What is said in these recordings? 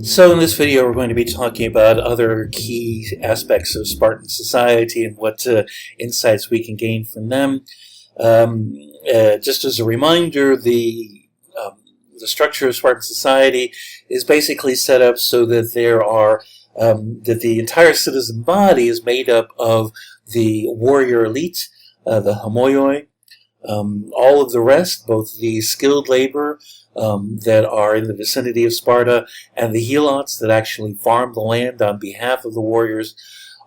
So in this video, we're going to be talking about other key aspects of Spartan society and what insights we can gain from them. Just as a reminder, the structure of Spartan society is basically set up so that that the entire citizen body is made up of the warrior elite, the homoioi. All of the rest, both the skilled labor that are in the vicinity of Sparta and the helots that actually farm the land on behalf of the warriors,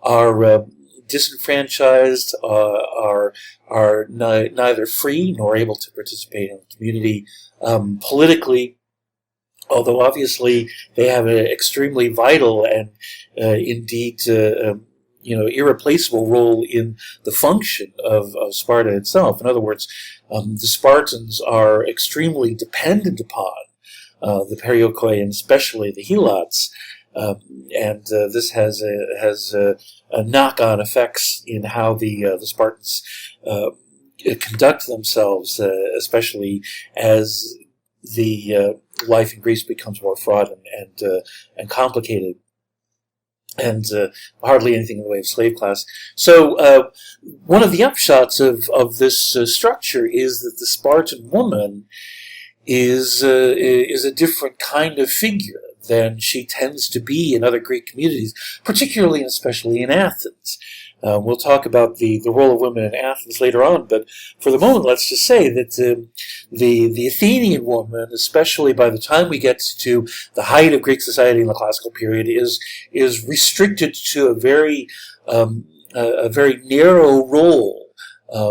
are disenfranchised, are neither free nor able to participate in the community politically. Although obviously they have an extremely vital and indeed irreplaceable role in the function of Sparta itself. In other words, the Spartans are extremely dependent upon the Perioikoi and especially the Helots, and this has a knock-on effects in how the Spartans conduct themselves, especially as the life in Greece becomes more fraught and complicated, and hardly anything in the way of slave class. So one of the upshots of this structure is that the Spartan woman is a different kind of figure than she tends to be in other Greek communities, particularly and especially in Athens. We'll talk about the role of women in Athens later on, but for the moment, let's just say that the Athenian woman, especially by the time we get to the height of Greek society in the classical period, is restricted to a very narrow role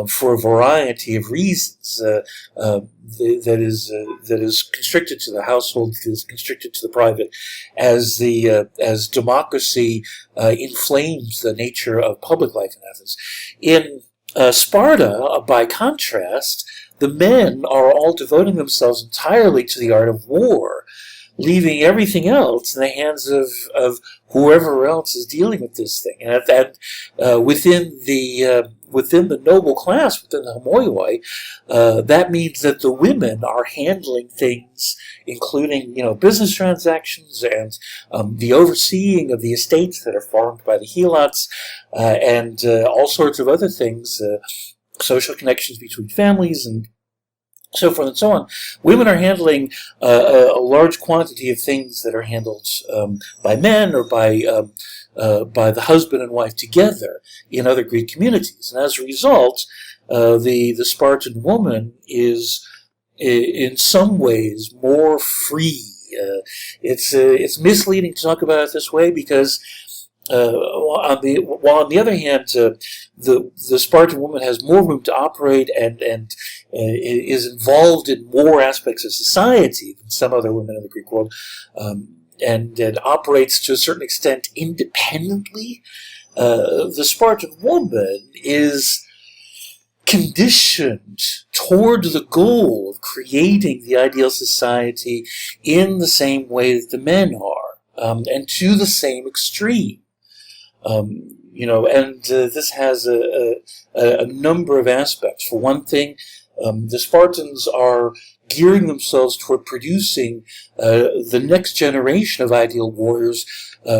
for a variety of reasons. That is constricted to the household, that is constricted to the private, as democracy inflames the nature of public life in Athens. In Sparta, by contrast, the men are all devoting themselves entirely to the art of war, leaving everything else in the hands of whoever else is dealing with this thing. And within the noble class, within the homoioi, that means that the women are handling things, including business transactions and the overseeing of the estates that are farmed by the helots, and all sorts of other things, social connections between families and so forth and so on. Women are handling a large quantity of things that are handled by men or by the husband and wife together in other Greek communities. And as a result, the Spartan woman is in some ways more free. It's misleading to talk about it this way because on the other hand, the Spartan woman has more room to operate and is involved in more aspects of society than some other women in the Greek world, and operates to a certain extent independently. The Spartan woman is conditioned toward the goal of creating the ideal society in the same way that the men are, and to the same extreme. This has a number of aspects. For one thing, the Spartans are gearing themselves toward producing the next generation of ideal warriors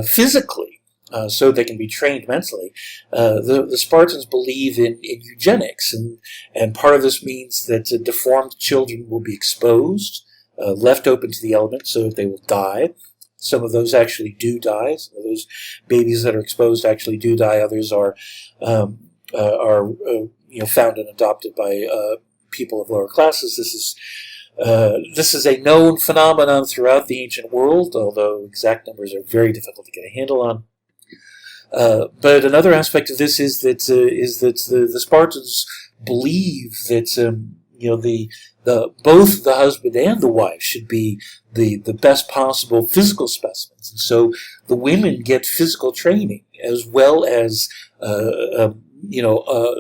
physically, so they can be trained mentally. The Spartans believe in eugenics, and part of this means that deformed children will be exposed, left open to the elements so that they will die. Some of those actually do die. Some of those babies that are exposed actually do die. Others are found and adopted by people of lower classes. This is a known phenomenon throughout the ancient world, although exact numbers are very difficult to get a handle on. But another aspect of this is that the Spartans believe that both the husband and the wife should be the best possible physical specimens, and so the women get physical training as well as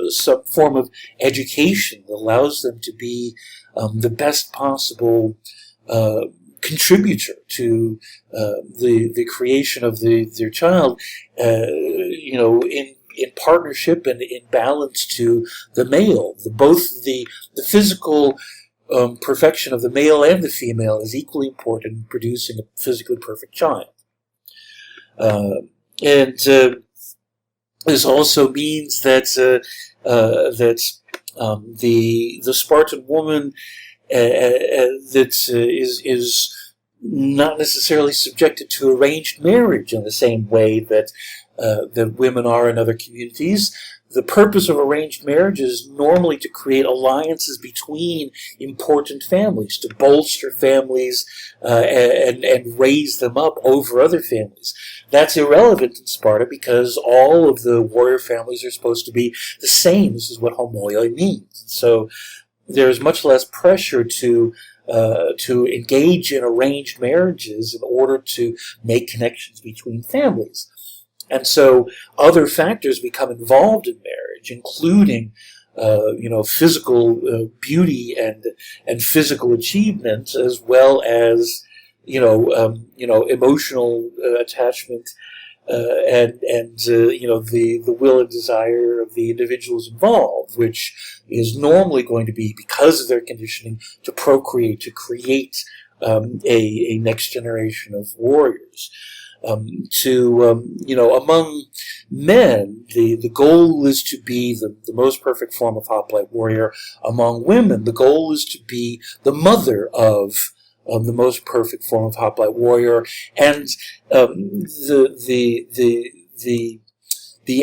some form of education that allows them to be the best possible contributor to the creation of their child, in partnership and in balance to the male. Both the physical perfection of the male and the female is equally important in producing a physically perfect child. And this also means that the Spartan woman is not necessarily subjected to arranged marriage in the same way that women are in other communities. The purpose of arranged marriage is normally to create alliances between important families, to bolster families and raise them up over other families. That's irrelevant in Sparta because all of the warrior families are supposed to be the same. This is what homoioi means. So there's much less pressure to engage in arranged marriages in order to make connections between families. And so other factors become involved in marriage, including, physical beauty and physical achievement, as well as, emotional attachment, and the will and desire of the individuals involved, which is normally going to be, because of their conditioning, to procreate, to create a next generation of warriors. Among men, the goal is to be the most perfect form of hoplite warrior. Among women, the goal is to be the mother of the most perfect form of hoplite warrior. And the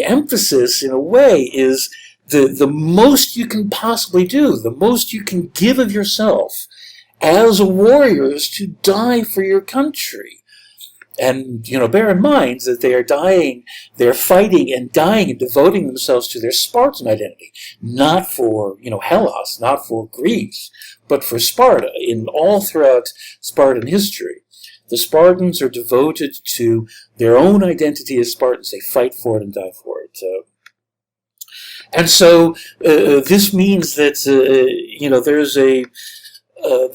emphasis, in a way, is the most you can possibly do, the most you can give of yourself as a warrior is to die for your country. And, bear in mind that they're fighting and dying and devoting themselves to their Spartan identity, not for, Helot, not for Greece, but for Sparta. All throughout Spartan history, the Spartans are devoted to their own identity as Spartans. They fight for it and die for it. And so this means that,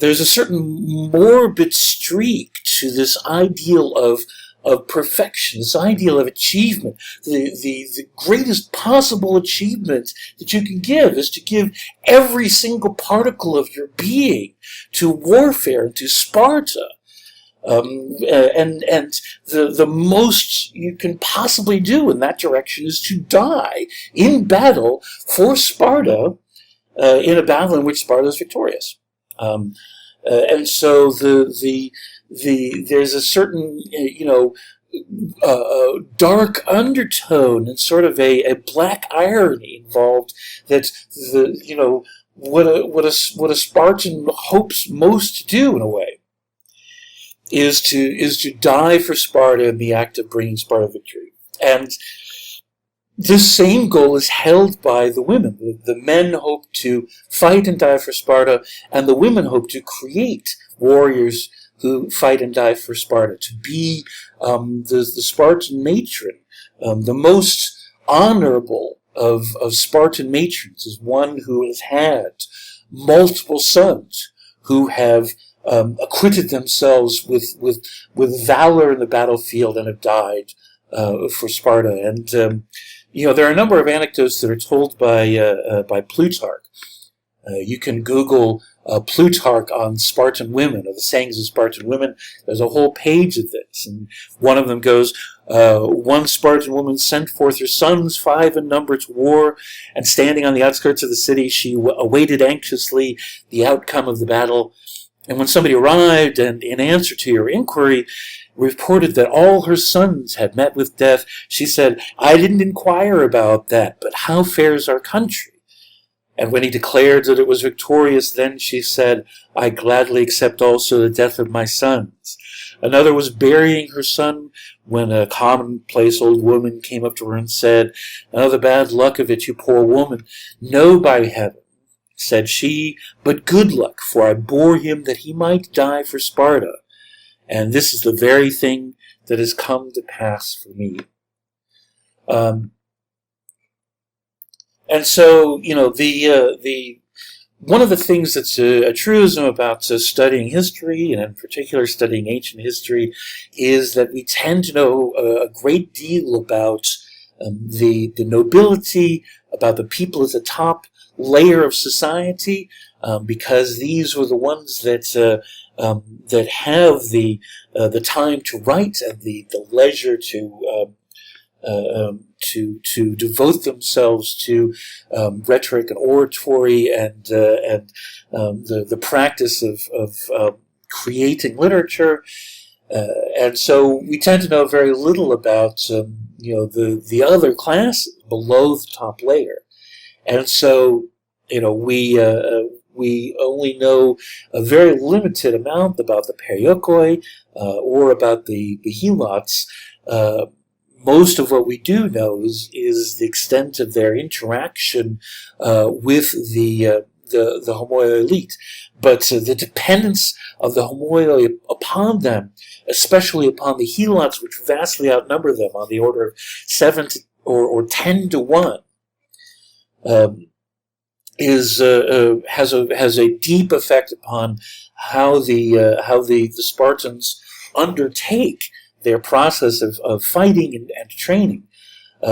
there's a certain morbid streak to this ideal of perfection, this ideal of achievement. The greatest possible achievement that you can give is to give every single particle of your being to warfare and to Sparta. And the most you can possibly do in that direction is to die in battle for Sparta, in a battle in which Sparta is victorious. And so there's a certain dark undertone and sort of a black irony involved that what a Spartan hopes most to do, in a way, is to die for Sparta in the act of bringing Sparta victory. And this same goal is held by the women. The men hope to fight and die for Sparta, and the women hope to create warriors who fight and die for Sparta, to be the Spartan matron. The most honorable of Spartan matrons is one who has had multiple sons who have acquitted themselves with valor in the battlefield and have died for Sparta. And there are a number of anecdotes that are told by Plutarch. You can Google Plutarch on Spartan women, or the sayings of Spartan women. There's a whole page of this, and one of them goes, one Spartan woman sent forth her sons, 5 in number, to war, and standing on the outskirts of the city, she awaited anxiously the outcome of the battle. And when somebody arrived and, in answer to your inquiry, reported that all her sons had met with death, she said, "I didn't inquire about that, but how fares our country?" And when he declared that it was victorious, then she said, "I gladly accept also the death of my sons." Another was burying her son when a commonplace old woman came up to her and said, "Oh, the bad luck of it, you poor woman." "No, by heaven," said she, "but good luck, for I bore him that he might die for Sparta. And this is the very thing that has come to pass for me." And so, one of the things that's a truism about studying history, and in particular studying ancient history, is that we tend to know a great deal about the nobility, about the people at the top layer of society, because these were the ones that have the time to write and the leisure to devote themselves to rhetoric and oratory and the practice of creating literature. And so we tend to know very little about the other classes below the top layer, and so we only know a very limited amount about the Periokoi or about the Helots. Most of what we do know is the extent of their interaction with the Homoioi elite, but the dependence of the Homoioi upon them, especially upon the Helots, which vastly outnumber them on the order of 7 or 10 to 1, has a deep effect upon how the Spartans undertake their process of fighting and training.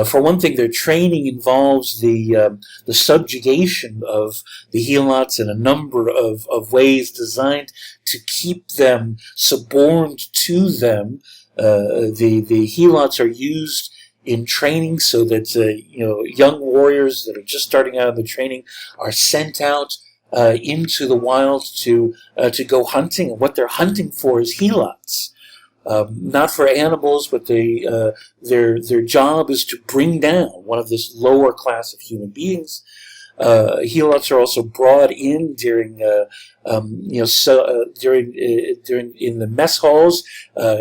For one thing, their training involves the subjugation of the Helots in a number of ways designed to keep them suborned to them. The Helots are used in training so that young warriors that are just starting out in the training are sent out into the wild to go hunting, and what they're hunting for is Helots. Not for animals, but their job is to bring down one of this lower class of human beings. Helots are also brought in during in the mess halls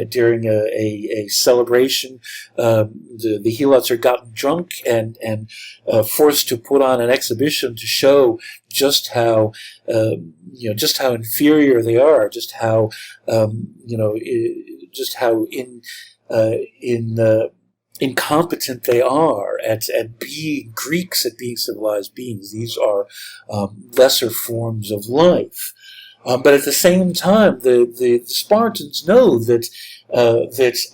during a celebration. The Helots are gotten drunk and forced to put on an exhibition to show just how inferior they are, just how incompetent they are at being Greeks, at being civilized beings. These are lesser forms of life. But at the same time, the Spartans know that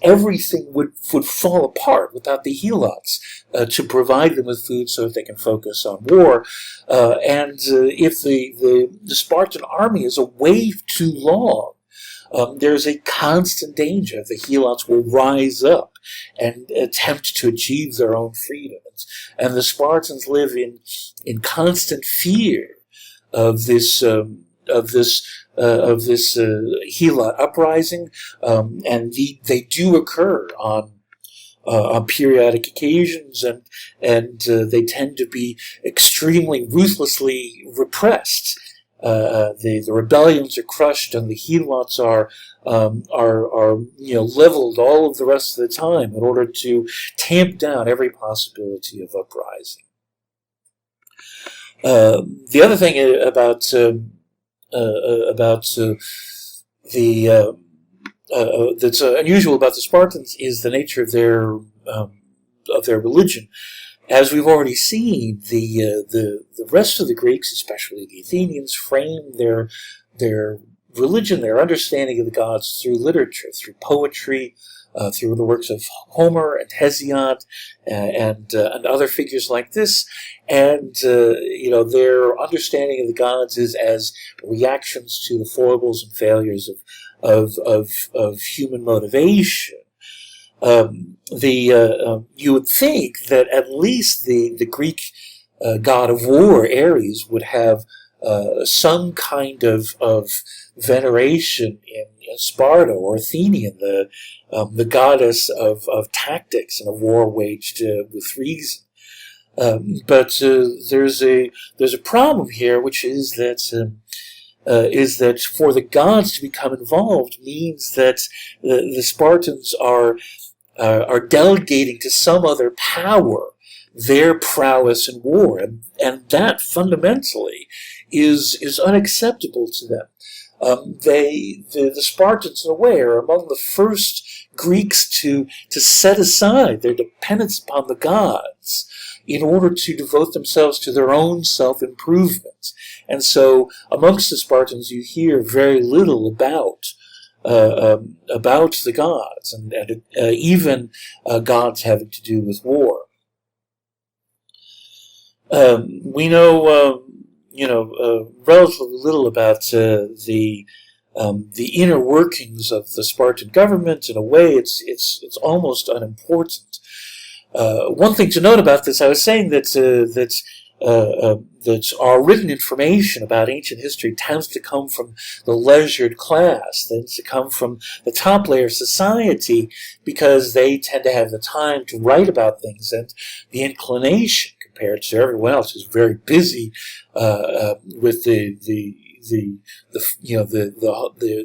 everything would fall apart without the Helots to provide them with food so that they can focus on war. And if the Spartan army is away too long, there's a constant danger the Helots will rise up and attempt to achieve their own freedoms. And the Spartans live in constant fear of this Helot uprising, and they do occur on periodic occasions, and they tend to be extremely ruthlessly repressed. The rebellions are crushed, and the Helots are leveled all of the rest of the time in order to tamp down every possibility of uprising. The other thing that's unusual about the Spartans is the nature of their religion. As we've already seen, the rest of the Greeks, especially the Athenians, frame their religion, their understanding of the gods through literature, through poetry, through the works of Homer and Hesiod and other figures like this. And their understanding of the gods is as reactions to the foibles and failures of human motivation. You would think that at least the Greek god of war, Ares, would have some kind of veneration in Sparta or Athenian, the goddess of tactics and a war waged with reason. But there's a problem here, which is that for the gods to become involved means that the Spartans are delegating to some other power their prowess in war, and that fundamentally is unacceptable to them. The Spartans, in a way, are among the first Greeks to set aside their dependence upon the gods in order to devote themselves to their own self-improvement. And so amongst the Spartans you hear very little about the gods, and even gods having to do with war. We know relatively little about the inner workings of the Spartan government. In a way, it's almost unimportant. One thing to note about this, I was saying that our written information about ancient history tends to come from the leisured class, tends to come from the top layer of society, because they tend to have the time to write about things and the inclination, compared to everyone else who's very busy with the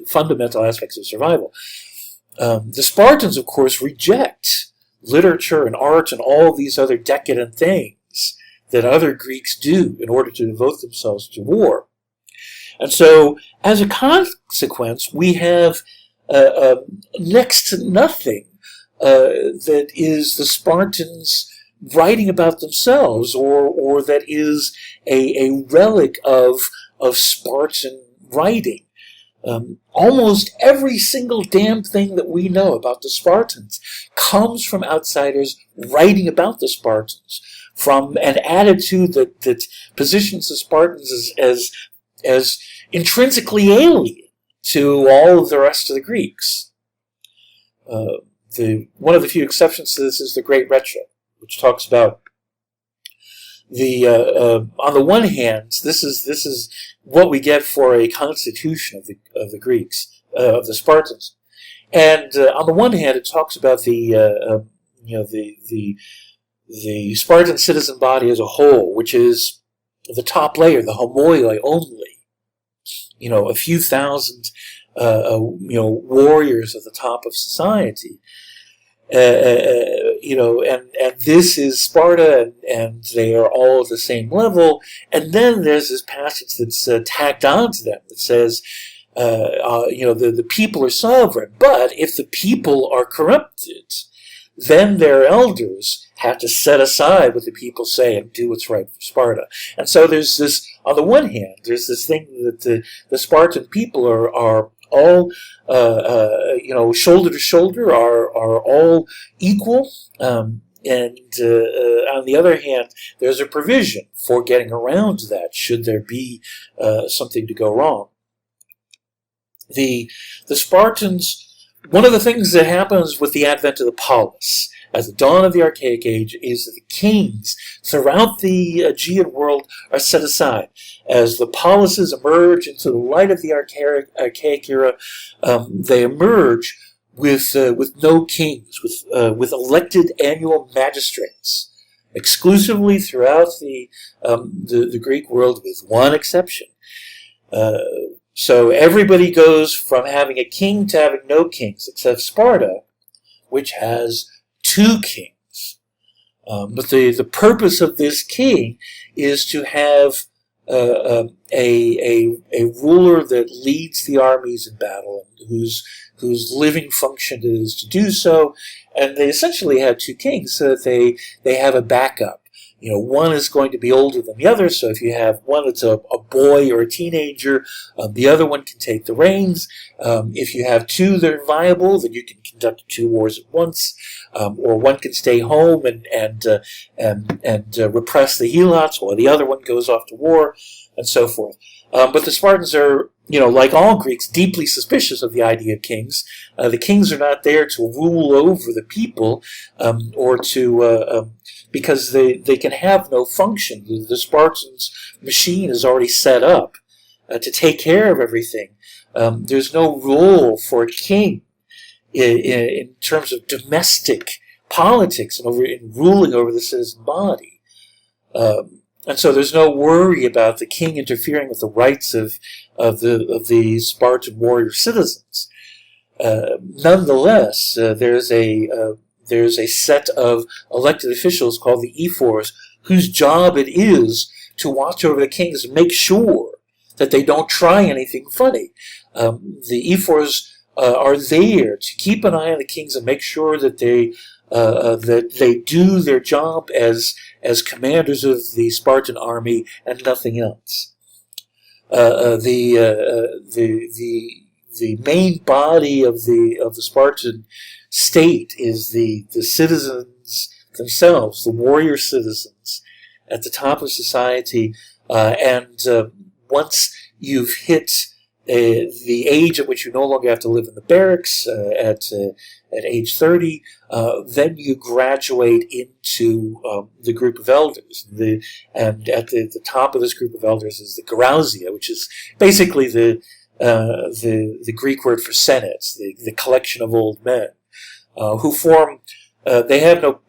fundamental aspects of survival. The Spartans, of course, reject literature and art and all these other decadent things that other Greeks do in order to devote themselves to war. And so, as a consequence, we have next to nothing that is the Spartans writing about themselves, or that is a relic of Spartan writing. Almost every single damn thing that we know about the Spartans comes from outsiders writing about the Spartans, from an attitude that positions the Spartans as intrinsically alien to all of the rest of the Greeks. One of the few exceptions to this is the Great Retro, which talks about on the one hand, this is what we get for a constitution of the Greeks, of the Spartans, and on the one hand, it talks about the Spartan citizen body as a whole, which is the top layer, the homoi only, a few thousand, warriors at the top of society. And this is Sparta, and they are all at the same level. And then there's this passage that's tacked onto them that says, the people are sovereign, but if the people are corrupted, then their elders have to set aside what the people say and do what's right for Sparta. And so there's this, on the one hand, there's this thing that the Spartan people are all, shoulder to shoulder, are all equal. And on the other hand, there's a provision for getting around that should there be something to go wrong. The Spartans, one of the things that happens with the advent of the polis, at the dawn of the Archaic Age, is that the kings throughout the Aegean world are set aside. As the polises emerge into the light of the Archaic era, they emerge with no kings, with elected annual magistrates, exclusively throughout the Greek world, with one exception. So everybody goes from having a king to having no kings, except Sparta, which has 2 kings. But the purpose of this king is to have a ruler that leads the armies in battle, and whose living function is to do so. And they essentially have 2 kings so that they have a backup. One is going to be older than the other, so if you have one that's a boy or a teenager, the other one can take the reins. If you have 2 that are viable, then you can conduct 2 wars at once, or one can stay home and repress the Helots while the other one goes off to war, and so forth. But the Spartans are, like all Greeks, deeply suspicious of the idea of kings. The kings are not there to rule over the people, or to because they can have no function. The Spartans' machine is already set up to take care of everything. There's no role for a king in terms of domestic politics and in ruling over the citizen body. And so there's no worry about the king interfering with the rights of the Spartan warrior citizens. Nonetheless, there's a set of elected officials called the ephors, whose job it is to watch over the kings and make sure that they don't try anything funny. The ephors are there to keep an eye on the kings and make sure that they do their job as commanders of the Spartan army and nothing else. The main body of the Spartan state is the citizens themselves, the warrior citizens at the top of society, And once you've hit the age at which you no longer have to live in the barracks at age 30, then you graduate into the group of elders. And at the top of this group of elders is the Gerousia, which is basically the Greek word for senates, the collection of old men who form. They have no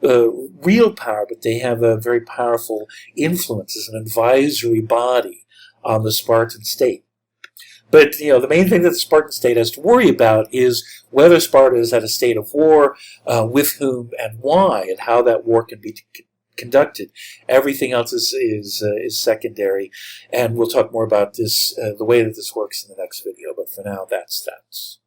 real power, but they have a very powerful influence as an advisory body on the Spartan state. But the main thing that the Spartan state has to worry about is whether Sparta is at a state of war, with whom and why, and how that war can be conducted. Everything else is secondary, and we'll talk more about this, the way that this works in the next video. But for now, that's that.